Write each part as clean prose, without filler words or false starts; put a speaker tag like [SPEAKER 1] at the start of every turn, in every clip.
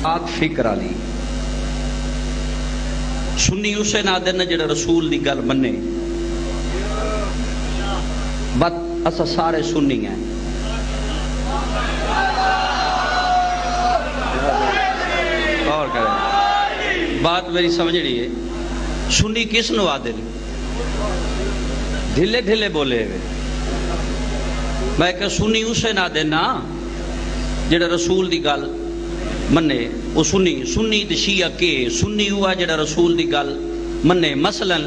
[SPEAKER 1] آت فکر علی سنی اسے نہ دینا جڑا رسول دی گل منے بات اسا سارے سنی ہیں اور کریں بات میری سمجھ رہی ہے سنی کس نو آدھے ڈھلے ڈھلے بولے ہوئے میں کہ سنی اسے نہ دینا جڑا رسول دی گل منے وہ سنی تے شیعہ کے سنی ہوا جڑا رسول دی گل منے مثلا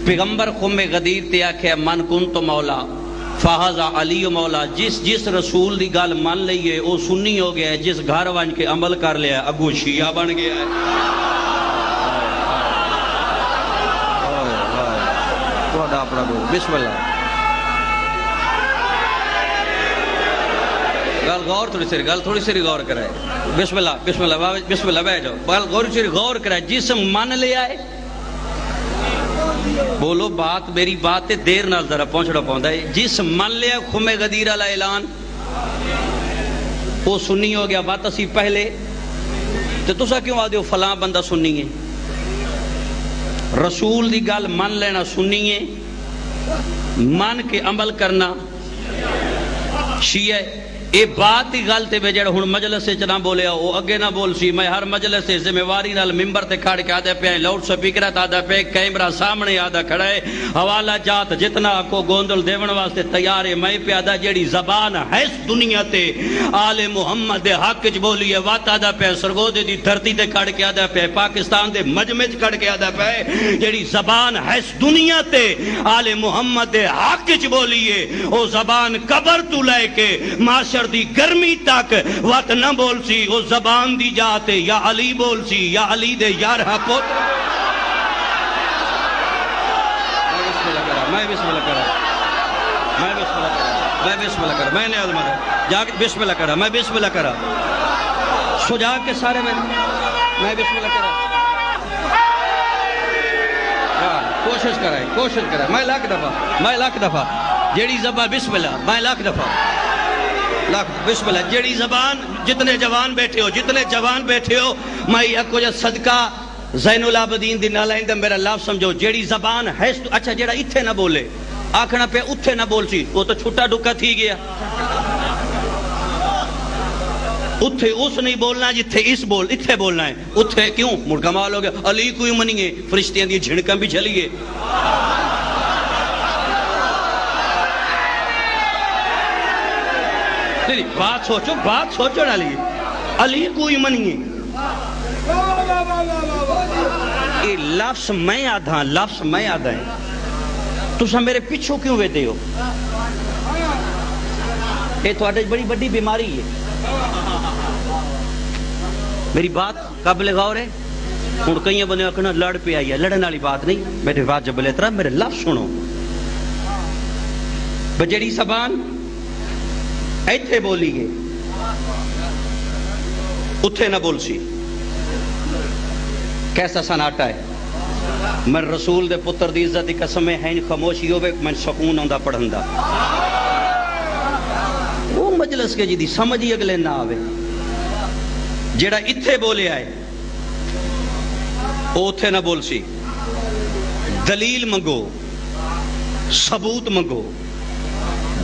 [SPEAKER 1] پیغمبر قوم غدیر تے آکھے من کن تو مولا فہذا علی مولا جس رسول دی گل مان لئیے وہ سنی ہو گیا ہے جس گھر وان کے عمل کر لیا اگو شیعہ بن گیا ہے بسم اللہ گل تھوڑی سی غور کرائے بسم اللہ بیٹھ جاؤ غور کرائے جسم مان لیا ہے بولو بات میری بات دیر نال ذرا پہنچنا پاؤندا ہے جس مان لیا قوم غدیر والا اعلان وہ سنی ہو گیا بات اسی پہلے تے تسا کیوں آدھے ہو فلاں بندہ سنی ہے رسول دی گل مان لینا سنی ہے مان کے عمل کرنا شیعہ اے بات ہی غلط ہے جڑا ہن مجلس وچ نہ بولیا او اگے نہ بول سی میں ہر مجلس سے ذمہ واری نال منبر تے کھڑ کے آدھے پیا لاؤڈ سپیکر تے آدھا پیا کیمرہ سامنے آدھا کھڑا ہے حوالہ جات جتنا کو گوندل دیون واسطے تیار ہے میں پیا دا جیڑی زبان ہے اس دنیا تے آل محمد دے حق وچ بولی ہے وات آدھا پیا سرگودے دی دھرتی تے کھڑ کے آدھا پیا پاکستان دے مجمع وچ کھڑ کے آدھا پیا جیڑی زبان ہے اس دنیا تے آل محمد دے حق وچ بولی ہے او زبان قبر تو لے کے معاشر دی گرمی تک وقت نہ بول سی وہ زبان دی جاتے یا علی بول سی یا علی دے یار پوت میں بسم اللہ کرا میں نے علمہ جا کے بسم اللہ کرا میں بسم اللہ کرا سو جا کے سارے میں بسم اللہ کرا کوشش کرائے میں لاکھ دفعہ جیڑی زبان بسم اللہ میں لاکھ دفعہ بسم اللہ جیڑی زبان جتنے جوان بیٹھے ہو میں یکو جا صدقہ زین العابدین دی نالائندہ میرا لفظ سمجھو جیڑی زبان ہے اچھا جیڑا اتھے نہ بولے آکھنا پہ اتھے نہ بول سی وہ تو چھٹا ڈکا تھی گیا اتھے اس نہیں بولنا جتھے اتھے بولنا ہے اتھے کیوں مرکمال ہو گیا علی کوئی منیے فرشتیاں دی جھڑکاں بھی چلیے بات سوچو نا علی کوئی منیے یہ لفظ میں آدھا ہے تو سا میرے پیچھو کیوں ویدے ہو یہ تو آٹھے بڑی بڑی بیماری ہے میری بات قابل غور ہے اور کئی بندے اکھنا لڑ پہ آئی ہے لڑن والی بات نہیں میرے بات جب لے طرح میرے لفظ سنو بجڑی زبان ایتھے بولی گے اتھے نہ بول سی کیسا سناٹا ہے میں رسول دے پتر دی عزت دی قسم ہے خاموشی ہوئے میں سکون ہوندہ پڑھندہ وہ مجلس کے جی دی سمجھی اگلے نہ آوے جیڑا اتھے بولے آئے وہ اتھے نہ بول سی دلیل منگو ثبوت منگو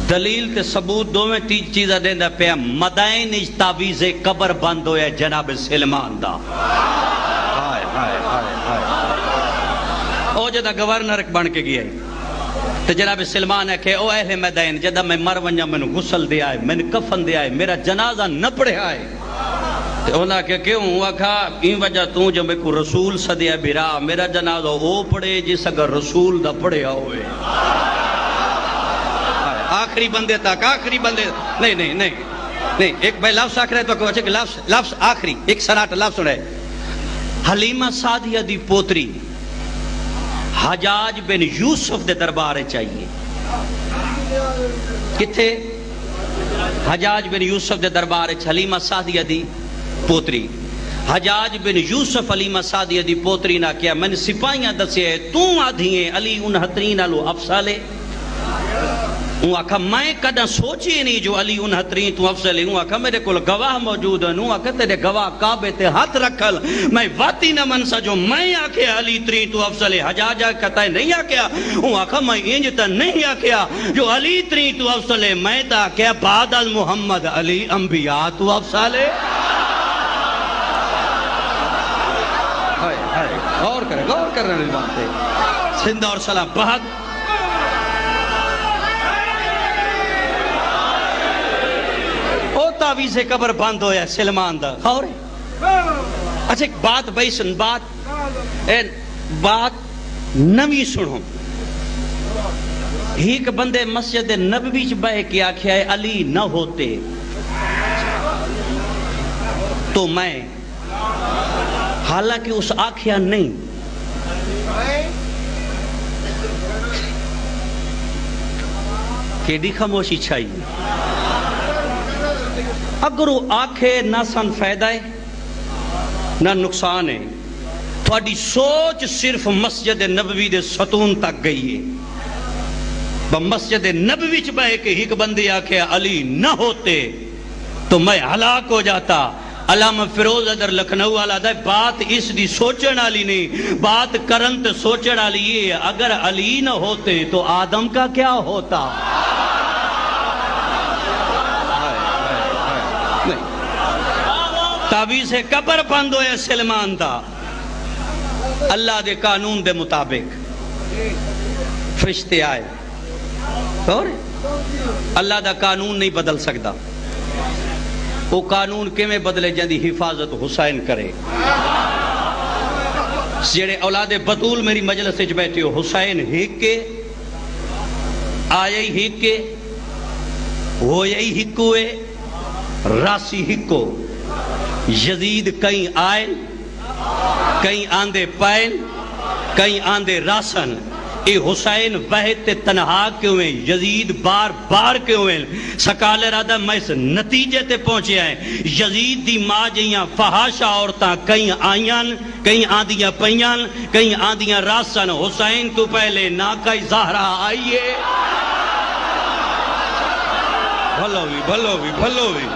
[SPEAKER 1] دلیل تے ثبوت دو میں تیج چیزہ دیندہ پیا مدائن تعویز قبر بند ہویا جناب سلمان دا او جدہ گورنر بن کے گیا تو جناب سلمان ہے کہ او اہل مدائن جدہ میں مر ونجا میں غسل دے آئے میں کفن دے آئے میرا جنازہ نہ پڑھے آئے تو انہا کہ کیوں ہوا کھا این وجہ توں جب میں کو رسول صدیہ برا میرا جنازہ او پڑھے جس اگر رسول دا پڑھے آئے آخری بندے نہیں ایک بھائی لفظ آخر ہے تو کہ لفظ آخری ایک سناٹ لفظ سنے حلیمہ سعدیہ دی پوتری حجاج بن یوسف دے دربارے چاہیے کتھے حجاج بن یوسف دے دربارے حلیمہ سعدیہ دی پوتری حجاج بن یوسف حلیمہ سعدیہ دی پوتری نہ کیا میں نے سپاہیاں دسے تو آدھییں علی ان حترین آلو افسالے وہ آکھا میں کدہ سوچی نہیں جو علی 69 تو افضل ہے. وہ آکھا میرے کو گواہ موجود ہیں. وہ آکھا تیرے گواہ کعبے تے ہاتھ رکھل میں واتی نہ منسا جو میں آکھے علی 3 تو افضل ہے. حجاجہ کہتا ہے نہیں آکھیا. وہ آکھا میں انج تا نہیں آکھیا جو علی 3 تو افضل ہے. میں تا آکھیا بعد از محمد علی انبیاء تو افضل ہے. غور کریں اس بات پہ. زندہ اور سلام بہت تعویز قبر بند ہویا سلمان دا خور. اچھا ایک بات بھائی سن بات نوی سنو. ایک بندے مسجد نبوی چ بہ کے آکھیا ہے علی نہ ہوتے تو میں، حالانکہ اس آکھیا نہیں. کیڑی خاموشی چاہیے. اگر وہ آکھے نہ سن فائدہ ہے نہ نقصان ہے. تھوڑی سوچ صرف مسجد نبوی دے ستون تک گئی ہے. مسجد نبوی چ بہ کے ایک بندے آکھے علی نہ ہوتے تو میں ہلاک ہو جاتا. علامہ فیروز ادر لکھنؤ والا دا بات اس دی سوچن والی نہیں، بات کرن تے سوچن والی یہ ہے. اگر علی نہ ہوتے تو آدم کا کیا ہوتا. تعویذ قبر بند ہوئے سلمان دا اللہ دے قانون دے مطابق. فرشتے آئے اور اللہ دا قانون نہیں بدل سکتا. وہ قانون کیویں بدلے جاندی حفاظت حسین کرے. جڑے اولاد بطول میری مجلس وچ بیٹھے ہو حسین ہیک کے آئے ہیک کے ہوئے ہک ہوئے راسی ہکو. یزید کہیں آئے کہیں آندے پائن کہیں آندے راسن. اے حسین وحد تے تنہا کیوں ہیں، یزید بار بار کیوں ہیں. سکالر آدم میں اس نتیجے تے پہنچے ہیں. یزید دی ماں جیاں فحاشا عورتاں کہیں آئیاں کہیں آندیاں پئیاں کہیں آندیاں راسن. حسین تو پہلے ناکہ زہرا آئیے. بھلو بھی